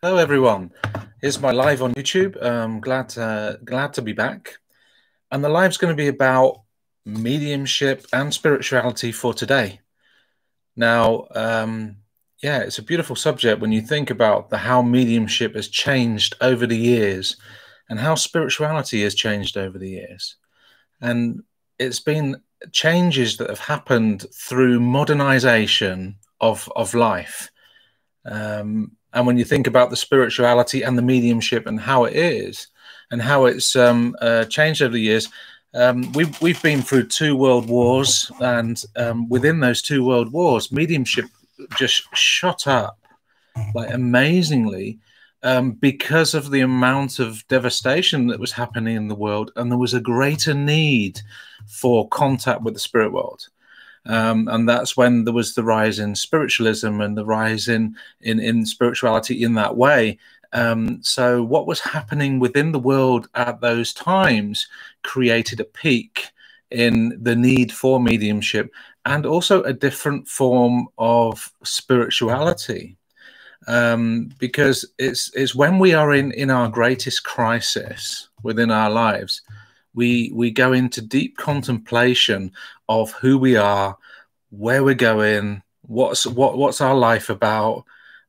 Hello, everyone. Here's my live on YouTube. Glad to be back. And the live's going to be about mediumship and spirituality for today. Now, yeah, it's a beautiful subject when you think about how mediumship has changed over the years and how spirituality has changed over the years. And it's been changes that have happened through modernization of life. And when you think about the spirituality and the mediumship and how it is and how it's changed over the years, we've been through 2 world wars, and within those 2 world wars, mediumship just shot up like amazingly, because of the amount of devastation that was happening in the world, and there was a greater need for contact with the spirit world. And that's when there was the rise in spiritualism and the rise in spirituality in that way. So what was happening within the world at those times created a peak in the need for mediumship and also a different form of spirituality. Because it's when we are in our greatest crisis within our lives, we go into deep contemplation of who we are, where we're going, what's our life about,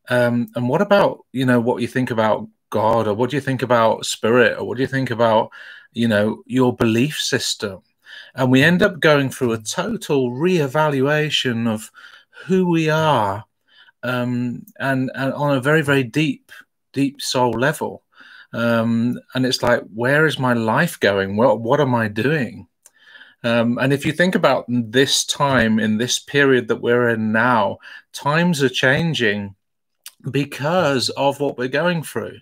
and what about what you think about God, or what do you think about spirit, or what do you think about your belief system. And we end up going through a total reevaluation of who we are, and on a very, very deep soul level. And it's like, where is my life going? What am I doing? And if you think about this time, in this period that we're in now, times are changing because of what we're going through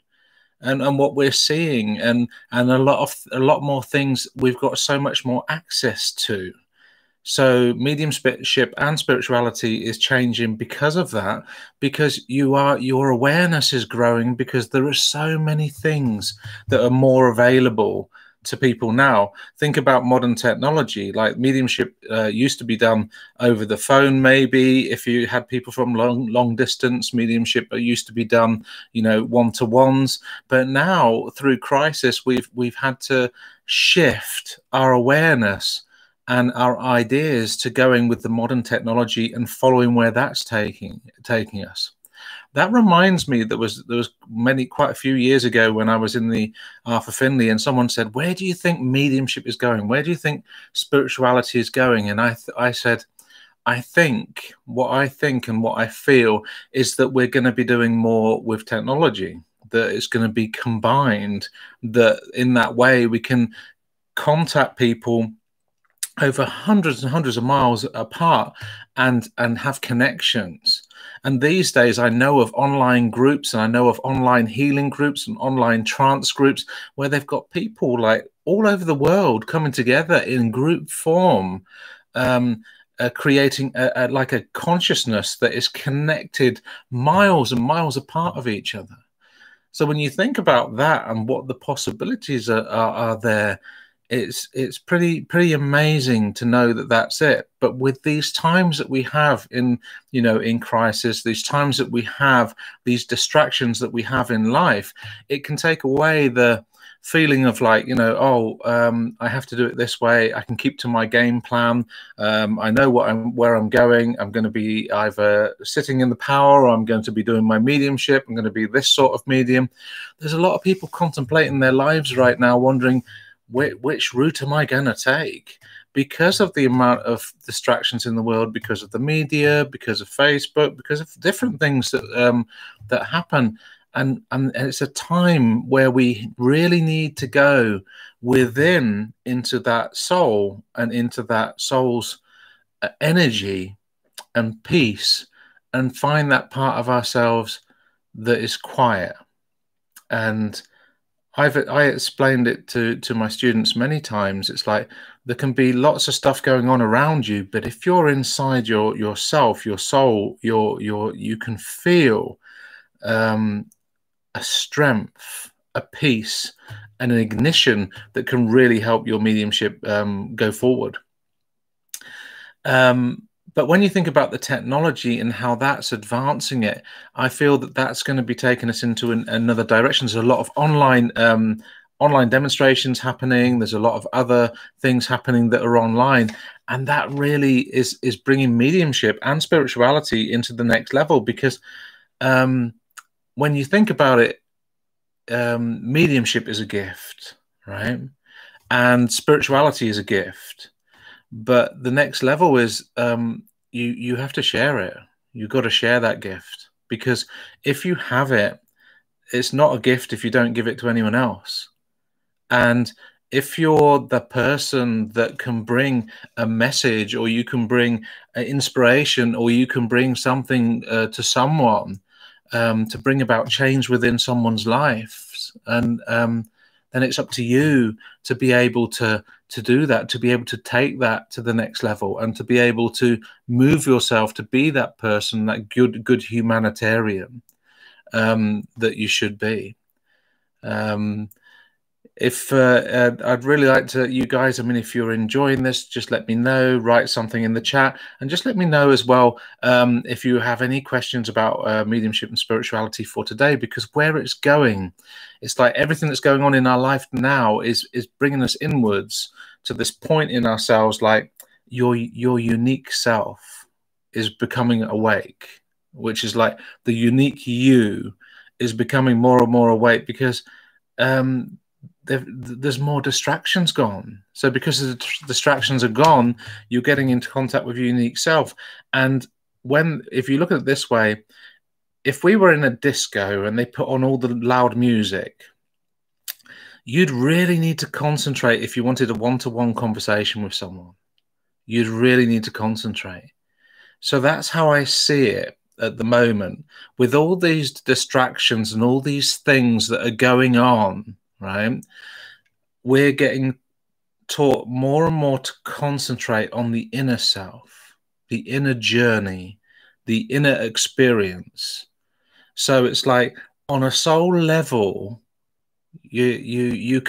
and what we're seeing, and a lot more things we've got so much more access to. So mediumship and spirituality is changing because of that, because your awareness is growing, because there are so many things that are more available to people now. Think about modern technology. Like mediumship used to be done over the phone, maybe if you had people from long distance. Mediumship used to be done, one-to-ones. But now through crisis, we've had to shift our awareness and our ideas to going with the modern technology and following where that's taking us. That reminds me, there was quite a few years ago when I was in the Arthur Findlay, and someone said, "Where do you think mediumship is going? Where do you think spirituality is going?" And I said, I think and what I feel is that we're going to be doing more with technology, that it's going to be combined, that in that way we can contact people over hundreds and hundreds of miles apart and have connections. And these days I know of online groups, and I know of online healing groups and online trance groups where they've got people like all over the world coming together in group form, creating like a consciousness that is connected miles and miles apart of each other. So when you think about that and what the possibilities are there, it's pretty amazing to know that that's it. But with these times that we have in crisis, these times that we have, these distractions that we have in life, it can take away the feeling of like, I have to do it this way. I can keep to my game plan. I know where I'm going. I'm going to be either sitting in the power, or I'm going to be doing my mediumship. I'm going to be this sort of medium. There's a lot of people contemplating their lives right now, wondering, which route am I going to take? Because of the amount of distractions in the world, because of the media, because of Facebook, because of different things that happen. And it's a time where we really need to go within into that soul and into that soul's energy and peace, and find that part of ourselves that is quiet. And I explained it to my students many times. It's like there can be lots of stuff going on around you, but if you're inside yourself, your soul, you can feel a strength, a peace, and an ignition that can really help your mediumship go forward. But when you think about the technology and how that's advancing it, I feel that that's going to be taking us into another direction. There's a lot of online demonstrations happening. There's a lot of other things happening that are online, and that really is bringing mediumship and spirituality into the next level. Because when you think about it, mediumship is a gift, right? And spirituality is a gift. But the next level is you have to share it. You've got to share that gift, because if you have it, it's not a gift if you don't give it to anyone else. And if you're the person that can bring a message, or you can bring inspiration, or you can bring something to someone, to bring about change within someone's life, and then it's up to you to be able to do that, to be able to take that to the next level, and to be able to move yourself to be that person, that good humanitarian that you should be. If I'd really like to, you guys, I mean, if you're enjoying this, just let me know, write something in the chat, and just let me know as well if you have any questions about mediumship and spirituality for today, because where it's going, it's like everything that's going on in our life now is bringing us inwards to this point in ourselves, like your unique self is becoming awake, which is like the unique you is becoming more and more awake, because there's more distractions gone. So because the distractions are gone, you're getting into contact with your unique self. And if you look at it this way, if we were in a disco and they put on all the loud music, you'd really need to concentrate. If you wanted a one-to-one conversation with someone, you'd really need to concentrate. So that's how I see it at the moment, with all these distractions and all these things that are going on, right? We're getting taught more and more to concentrate on the inner self, the inner journey, the inner experience. So it's like on a soul level, you're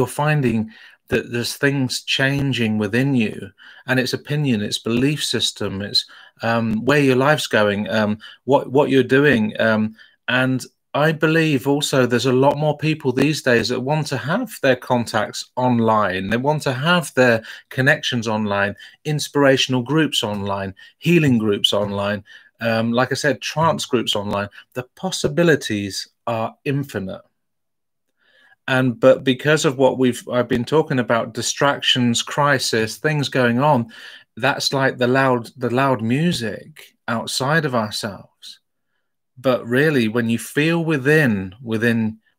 finding that there's things changing within you, and it's opinion, it's belief system, it's where your life's going, what you're doing, and I believe also there's a lot more people these days that want to have their contacts online. They want to have their connections online, inspirational groups online, healing groups online, like I said, trance groups online. The possibilities are infinite. But because of what I've been talking about, distractions, crisis, things going on, that's like the loud music outside of ourselves. But really, when you feel within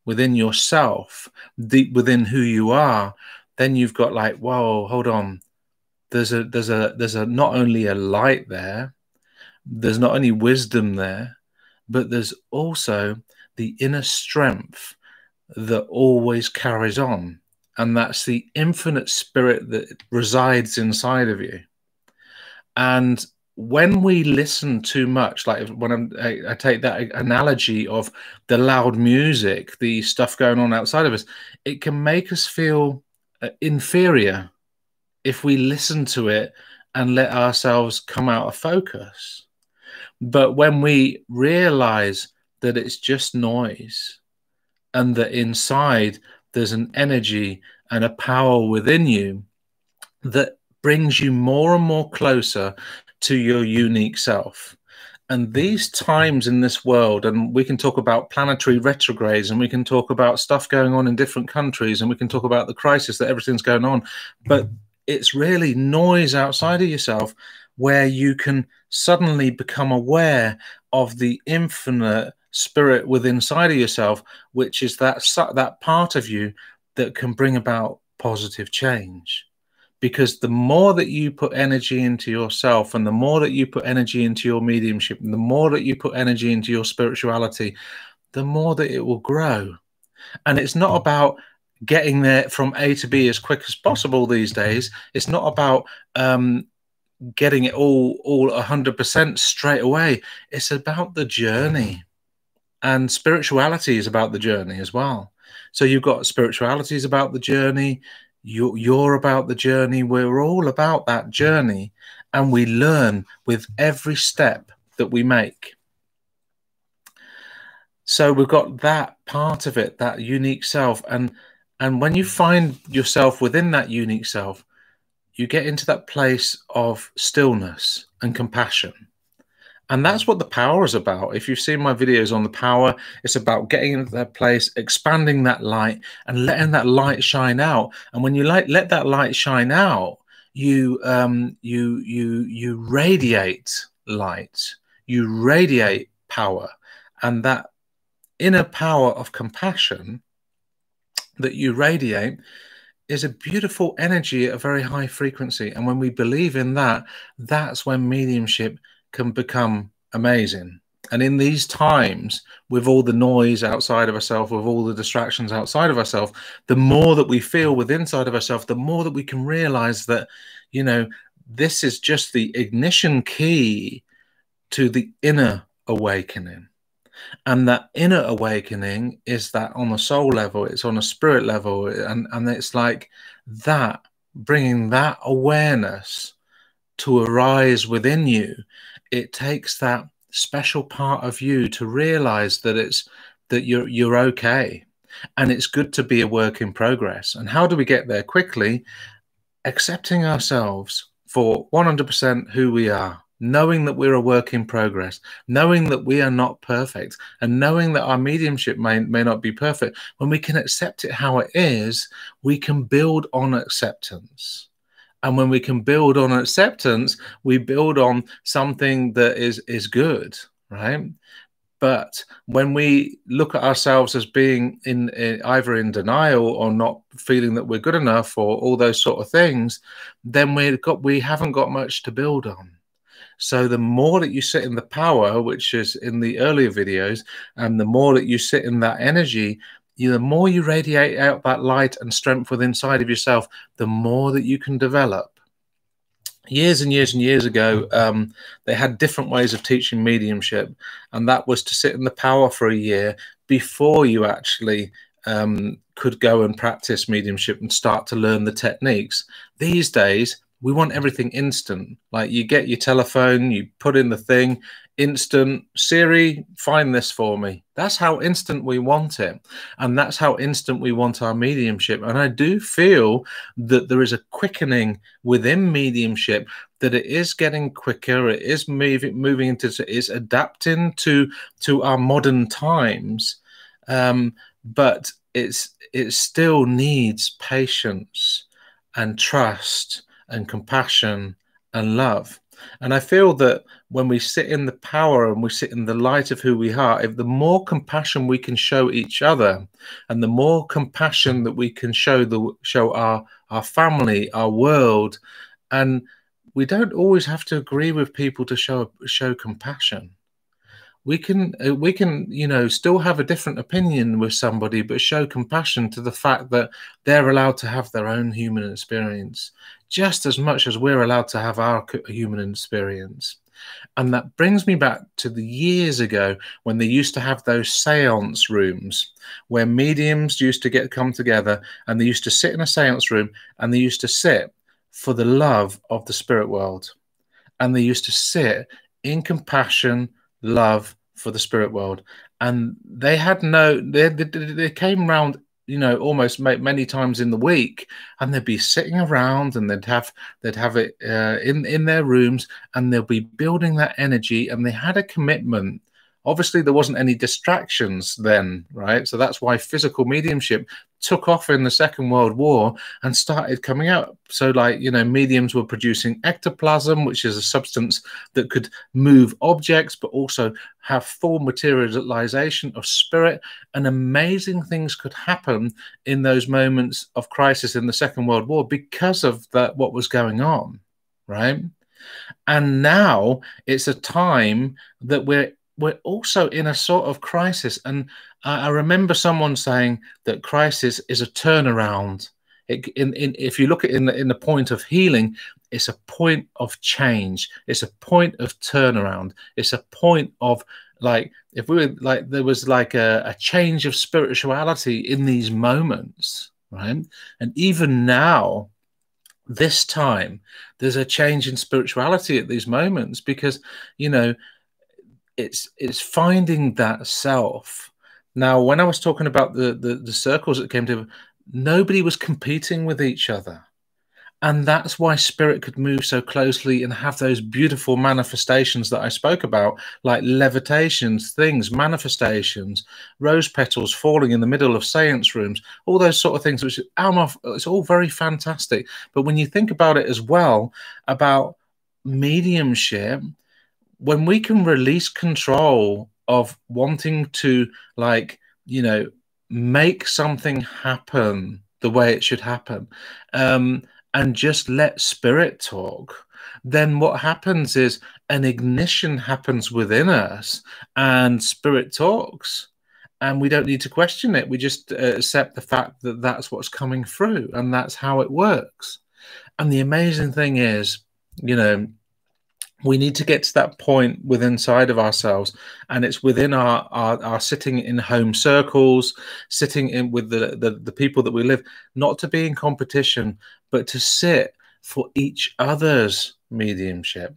yourself, deep within who you are, then you've got like, whoa, hold on. There's a not only a light there, there's not only wisdom there, but there's also the inner strength that always carries on. And that's the infinite spirit that resides inside of you. And when we listen too much, like when I take that analogy of the loud music, the stuff going on outside of us, it can make us feel inferior if we listen to it and let ourselves come out of focus. But when we realize that it's just noise, and that inside there's an energy and a power within you that brings you more and more closer to your unique self. And these times in this world, and we can talk about planetary retrogrades, and we can talk about stuff going on in different countries, and we can talk about the crisis that everything's going on, but it's really noise outside of yourself where you can suddenly become aware of the infinite spirit within inside of yourself, which is that part of you that can bring about positive change. Because the more that you put energy into yourself, and the more that you put energy into your mediumship, and the more that you put energy into your spirituality, the more that it will grow. And it's not about getting there from A to B as quick as possible these days. It's not about getting it all 100% straight away. It's about the journey. And spirituality is about the journey as well. So you've got spirituality is about the journey. You're about the journey. We're all about that journey. and we learn with every step that we make. So we've got that part of it, that unique self. And when you find yourself within that unique self, you get into that place of stillness and compassion. And that's what the power is about. If you've seen my videos on the power, it's about getting into that place, expanding that light, and letting that light shine out. And when you let that light shine out, you radiate light, you radiate power, and that inner power of compassion that you radiate is a beautiful energy at a very high frequency. And when we believe in that, that's when mediumship can become amazing. And in these times, with all the noise outside of ourselves, with all the distractions outside of ourselves, the more that we feel with inside of ourselves, the more that we can realize that, you know, this is just the ignition key to the inner awakening. And that inner awakening is that on a soul level, it's on a spirit level, and it's like that, bringing that awareness to arise within you. It takes that special part of you to realize that you're okay, and it's good to be a work in progress. And how do we get there quickly? Accepting ourselves for 100% who we are, knowing that we're a work in progress, knowing that we are not perfect, and knowing that our mediumship may not be perfect. When we can accept it how it is, we can build on acceptance. And when we can build on acceptance, we build on something that is good, right? But when we look at ourselves as being either in denial or not feeling that we're good enough or all those sort of things, then we haven't got much to build on. So the more that you sit in the power, which is in the earlier videos, and the more that you sit in that energy, the more you radiate out that light and strength within inside of yourself, the more that you can develop. Years and years and years ago, they had different ways of teaching mediumship, and that was to sit in the power for a year before you actually could go and practice mediumship and start to learn the techniques. These days, we want everything instant. Like, you get your telephone, you put in the thing, instant, Siri, find this for me. That's how instant we want it. And that's how instant we want our mediumship. And I do feel that there is a quickening within mediumship, that it is getting quicker, it is moving into, it is adapting to our modern times. But it still needs patience and trust and compassion and love. And I feel that when we sit in the power and we sit in the light of who we are, if the more compassion we can show each other, and the more compassion that we can show our family, our world, and we don't always have to agree with people to show compassion. We can, you know, still have a different opinion with somebody, but show compassion to the fact that they're allowed to have their own human experience, just as much as we're allowed to have our human experience. And that brings me back to the years ago when they used to have those seance rooms where mediums used to come together, and they used to sit in a seance room, and they used to sit for the love of the spirit world. And they used to sit in compassion, love for the spirit world. And they had they came around, you know, almost many times in the week, and they'd be sitting around, and they'd have it in their rooms, and they'll be building that energy, and they had a commitment. Obviously, there wasn't any distractions then, right? So that's why physical mediumship took off in the Second World War and started coming out. So, like, you know, mediums were producing ectoplasm, which is a substance that could move objects, but also have full materialization of spirit. And amazing things could happen in those moments of crisis in the Second World War because of what was going on, right? And now it's a time that we're also in a sort of crisis. And I remember someone saying that crisis is a turnaround. If you look at it in the point of healing, it's a point of change. It's a point of turnaround. It's a point of, like, if we were like, there was like a change of spirituality in these moments, right? And even now, this time there's a change in spirituality at these moments, because it's finding that self. Now, when I was talking about the circles that came to, nobody was competing with each other. And that's why spirit could move so closely and have those beautiful manifestations that I spoke about, like levitations, things, manifestations, rose petals falling in the middle of seance rooms, all those sort of things, which it's all very fantastic. But when you think about it as well, about mediumship, when we can release control of wanting to, like, make something happen the way it should happen, and just let spirit talk, then what happens is an ignition happens within us and spirit talks. And we don't need to question it. We just accept the fact that that's what's coming through and that's how it works. And the amazing thing is, we need to get to that point within inside of ourselves, and it's within our sitting in home circles, sitting in with the people that we live, not to be in competition, but to sit for each other's mediumship.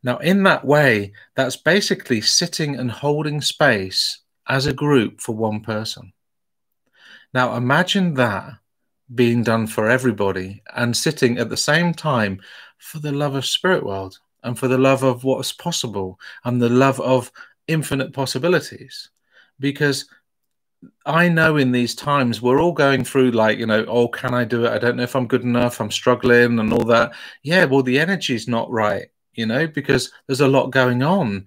Now, in that way, that's basically sitting and holding space as a group for one person. Now, imagine that being done for everybody and sitting at the same time for the love of spirit world, and for the love of what's possible, and the love of infinite possibilities. Because I know in these times we're all going through, like, oh, can I do it? I don't know if I'm good enough. I'm struggling and all that. Yeah, well, the energy's not right, because there's a lot going on.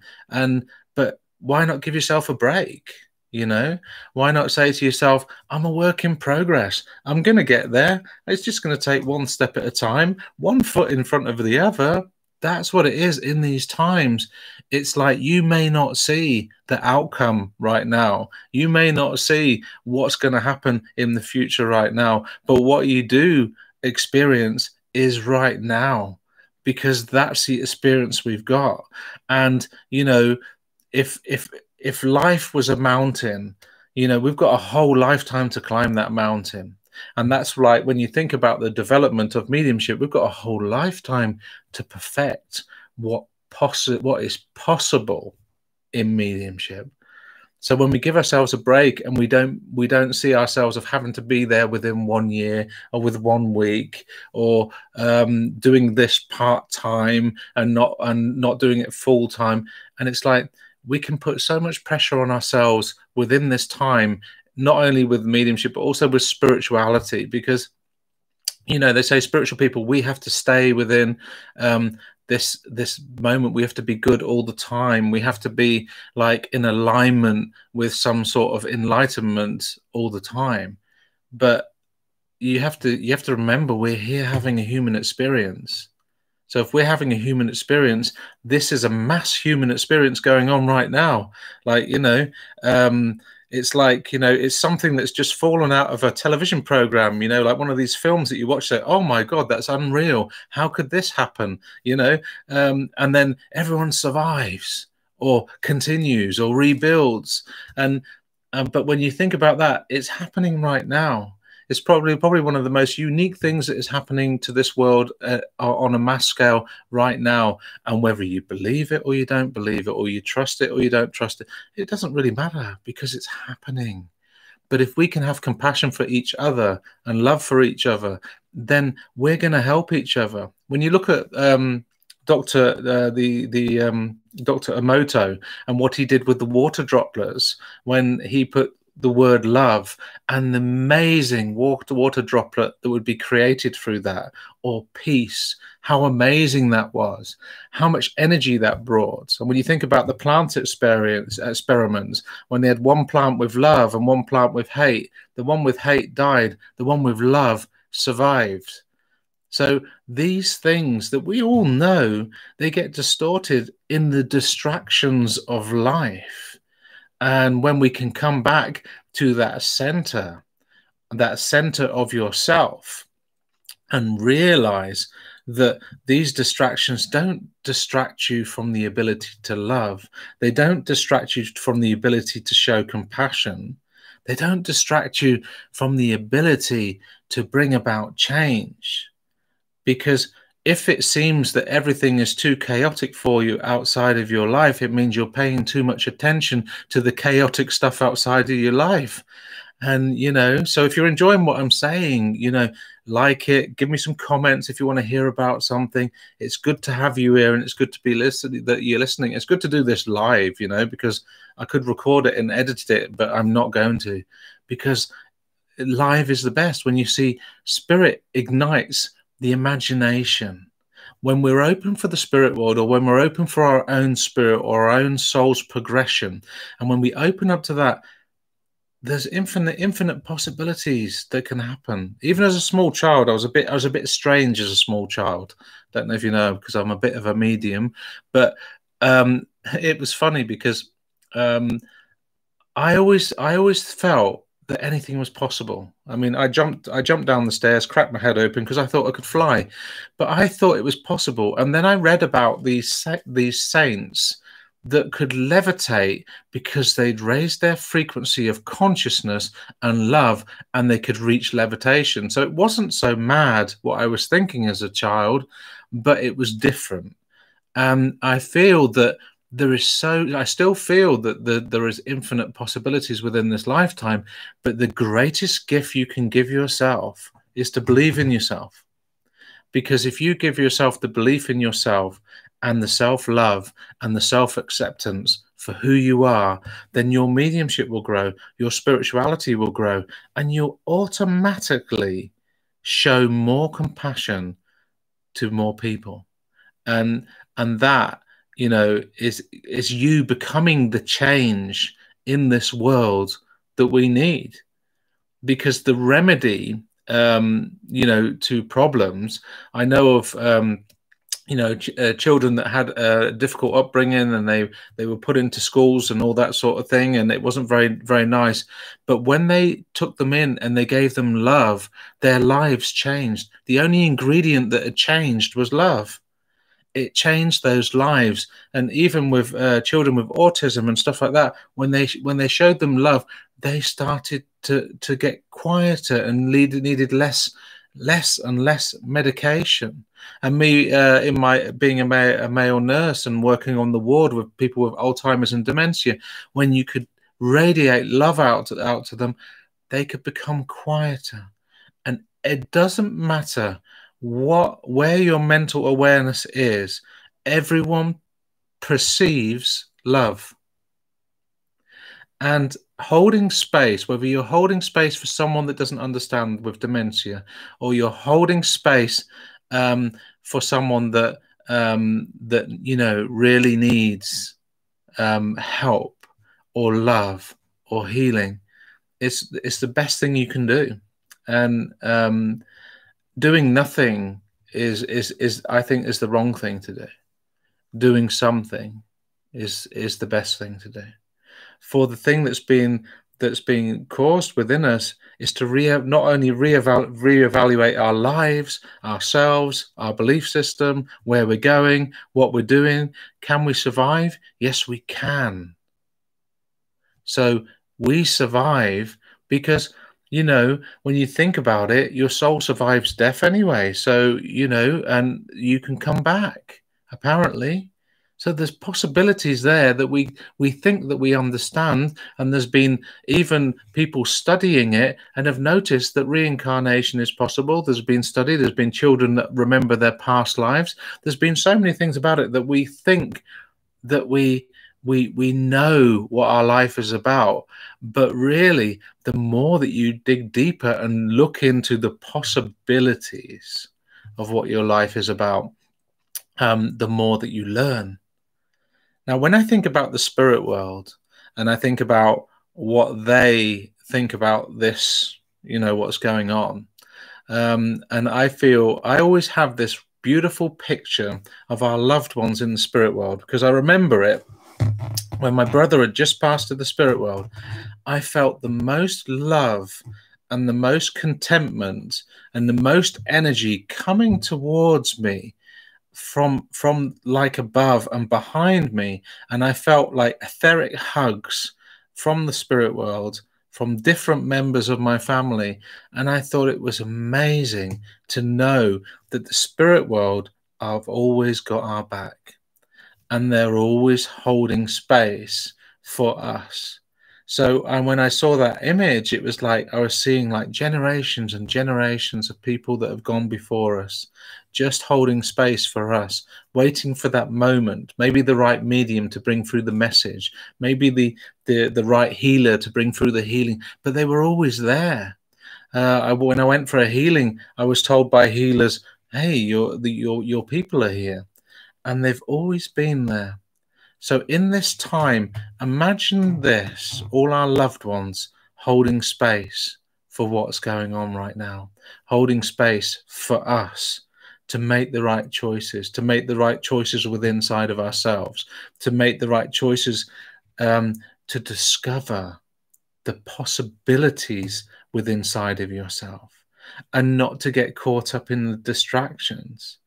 But why not give yourself a break? Why not say to yourself, I'm a work in progress. I'm going to get there. It's just going to take one step at a time, one foot in front of the other. That's what it is in these times. It's like you may not see the outcome right now. You may not see what's going to happen in the future right now. But what you do experience is right now, because that's the experience we've got. And, if life was a mountain, we've got a whole lifetime to climb that mountain. And that's like, when you think about the development of mediumship, we've got a whole lifetime to perfect what is possible in mediumship. So when we give ourselves a break and we don't see ourselves of having to be there within 1 year or with 1 week, or doing this part-time and not doing it full-time, and it's like we can put so much pressure on ourselves within this time, not only with mediumship, but also with spirituality, because, they say spiritual people, we have to stay within this moment. We have to be good all the time. We have to be like in alignment with some sort of enlightenment all the time. But you have to remember, we're here having a human experience. So if we're having a human experience, this is a mass human experience going on right now. Like, it's like, it's something that's just fallen out of a television program, like one of these films that you watch, say, oh my God, that's unreal. How could this happen? And then everyone survives or continues or rebuilds. But when you think about that, it's happening right now. It's probably one of the most unique things that is happening to this world on a mass scale right now. And whether you believe it or you don't believe it, or you trust it or you don't trust it, it doesn't really matter, because it's happening. But if we can have compassion for each other and love for each other, then we're going to help each other. When you look at Dr. Emoto and what he did with the water droplets, when he put the word love and the amazing water droplet that would be created through that, or peace, how amazing that was, how much energy that brought. And when you think about the plant experiments, when they had one plant with love and one plant with hate, the one with hate died, the one with love survived. So these things that we all know, they get distorted in the distractions of life. And when we can come back to that center of yourself, and realize that these distractions don't distract you from the ability to love. They don't distract you from the ability to show compassion. They don't distract you from the ability to bring about change. Because if it seems that everything is too chaotic for you outside of your life, it means you're paying too much attention to the chaotic stuff outside of your life. And, you know, so if you're enjoying what I'm saying, you know, like it, give me some comments if you want to hear about something. It's good to have you here, and it's good to be listening, that you're listening. It's good to do this live, you know, because I could record it and edit it, but I'm not going to, because live is the best. When you see spirit ignites the imagination. When we're open for the spirit world, or when we're open for our own spirit or our own soul's progression, and when we open up to that, there's infinite possibilities that can happen. Even as a small child, I was a bit strange as a small child. Don't know if you know, because I'm a bit of a medium, but it was funny because I always felt that anything was possible. I mean, I jumped down the stairs, cracked my head open because I thought I could fly, but I thought it was possible. And then I read about these saints that could levitate because they'd raised their frequency of consciousness and love, and they could reach levitation. So it wasn't so mad what I was thinking as a child, but it was different. And I feel that I still feel that there is infinite possibilities within this lifetime, but the greatest gift you can give yourself is to believe in yourself. Because if you give yourself the belief in yourself and the self-love and the self-acceptance for who you are, then your mediumship will grow, your spirituality will grow, and you'll automatically show more compassion to more people. And that, you know, is you becoming the change in this world that we need. Because the remedy, you know, to problems, I know of, you know, children that had a difficult upbringing, and they were put into schools and all that sort of thing, and it wasn't very nice. But when they took them in and they gave them love, their lives changed. The only ingredient that had changed was love. It changed those lives. And even with children with autism and stuff like that, when they showed them love, they started to get quieter and needed less and less medication. And me, in my being a male nurse and working on the ward with people with Alzheimer's and dementia, when you could radiate love out to them, they could become quieter. And it doesn't matter where your mental awareness is, everyone perceives love. And holding space, whether you're holding space for someone that doesn't understand with dementia, or you're holding space for someone that that, you know, really needs help or love or healing, it's the best thing you can do. And doing nothing is I think is the wrong thing to do. Doing something is the best thing to do. For the thing that's being caused within us is to not only reevaluate our lives, ourselves, our belief system, where we're going, what we're doing. Can we survive? Yes, we can. So we survive because, you know, when you think about it, your soul survives death anyway. So, you know, and you can come back, apparently. So there's possibilities there that we think that we understand. And there's been even people studying it and have noticed that reincarnation is possible. There's been study. There's been children that remember their past lives. There's been so many things about it that we think that we know what our life is about. But really, the more that you dig deeper and look into the possibilities of what your life is about, the more that you learn. Now, when I think about the spirit world and I think about what they think about this, you know, what's going on, and I feel I always have this beautiful picture of our loved ones in the spirit world, because I remember it when my brother had just passed to the spirit world. I felt the most love and the most contentment and the most energy coming towards me from like above and behind me. And I felt like etheric hugs from the spirit world from different members of my family. And I thought it was amazing to know that the spirit world have always got our back, and they're always holding space for us. So, and when I saw that image, it was like I was seeing like generations and generations of people that have gone before us, just holding space for us, waiting for that moment, maybe the right medium to bring through the message, maybe the right healer to bring through the healing, but they were always there. When I went for a healing, I was told by healers, "Hey, your people are here," and they've always been there. So in this time, imagine this, all our loved ones holding space for what's going on right now, holding space for us to make the right choices, to make the right choices within inside of ourselves, to make the right choices, to discover the possibilities within inside of yourself, and not to get caught up in the distractions.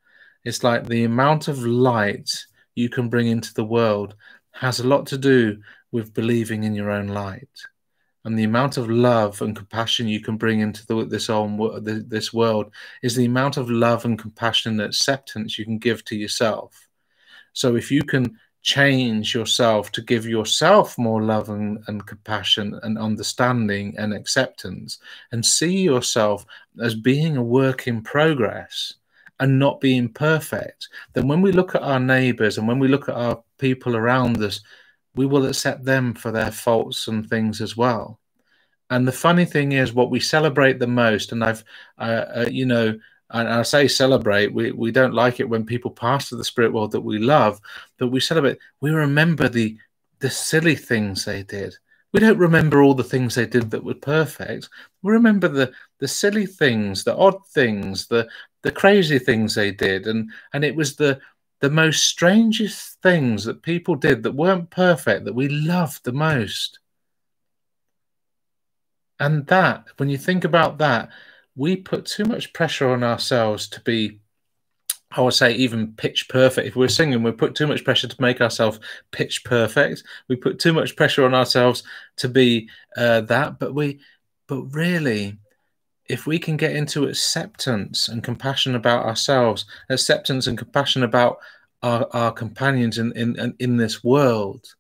It's like the amount of light you can bring into the world has a lot to do with believing in your own light. And the amount of love and compassion you can bring into this world is the amount of love and compassion and acceptance you can give to yourself. So if you can change yourself to give yourself more love and compassion and understanding and acceptance, and see yourself as being a work in progress and not being perfect, then when we look at our neighbors and when we look at our people around us, we will accept them for their faults and things as well. And the funny thing is, what we celebrate the most, and and I say celebrate, we don't like it when people pass to the spirit world that we love, but we celebrate, we remember the silly things they did. We don't remember all the things they did that were perfect. We remember the silly things, the odd things, the crazy things they did. And it was the most strangest things that people did that weren't perfect that we loved the most. And that, when you think about that, we put too much pressure on ourselves to be, I would say, even pitch perfect. If we're singing, we put too much pressure to make ourselves pitch perfect. We put too much pressure on ourselves to be that. But really, if we can get into acceptance and compassion about ourselves, acceptance and compassion about our companions in this world,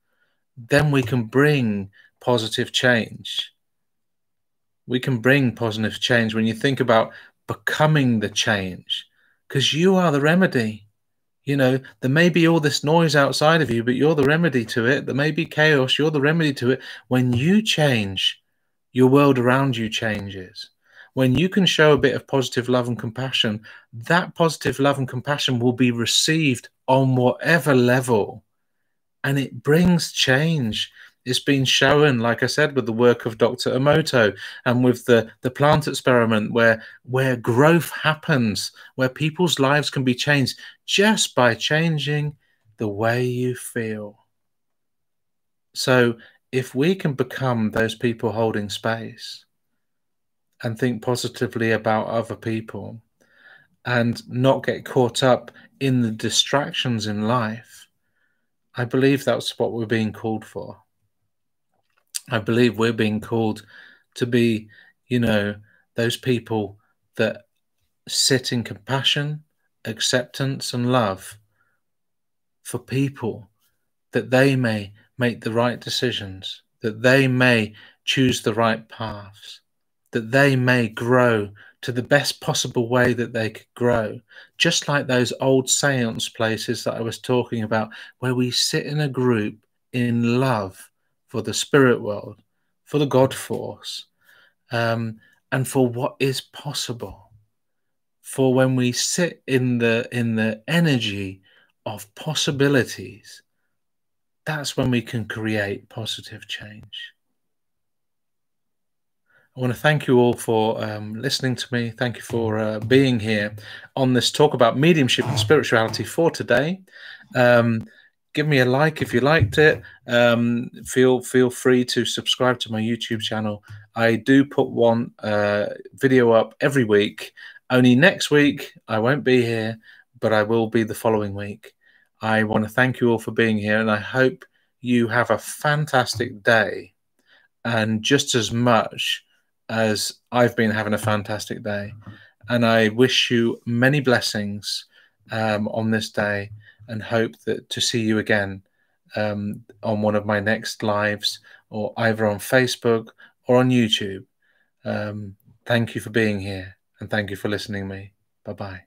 then we can bring positive change. We can bring positive change when you think about becoming the change, because you are the remedy. You know, there may be all this noise outside of you, but you're the remedy to it. There may be chaos, you're the remedy to it. When you change, your world around you changes. When you can show a bit of positive love and compassion, that positive love and compassion will be received on whatever level, and it brings change. It's been shown, like I said, with the work of Dr. Emoto and with the plant experiment, where growth happens, where people's lives can be changed just by changing the way you feel. So if we can become those people holding space and think positively about other people and not get caught up in the distractions in life, I believe that's what we're being called for. I believe we're being called to be, those people that sit in compassion, acceptance, and love for people, that they may make the right decisions, that they may choose the right paths, that they may grow to the best possible way that they could grow. Just like those old seance places that I was talking about, where we sit in a group in love for the spirit world, for the God force, and for what is possible. For when we sit in the energy of possibilities, that's when we can create positive change. I want to thank you all for listening to me. Thank you for being here on this talk about mediumship and spirituality for today. Give me a like if you liked it. Feel free to subscribe to my YouTube channel. I do put one video up every week. Only next week I won't be here, but I will be the following week. I want to thank you all for being here, and I hope you have a fantastic day. and just as much as I've been having a fantastic day. And I wish you many blessings on this day, and hope that to see you again on one of my next lives, or either on Facebook or on YouTube. Thank you for being here, and thank you for listening to me. Bye-bye.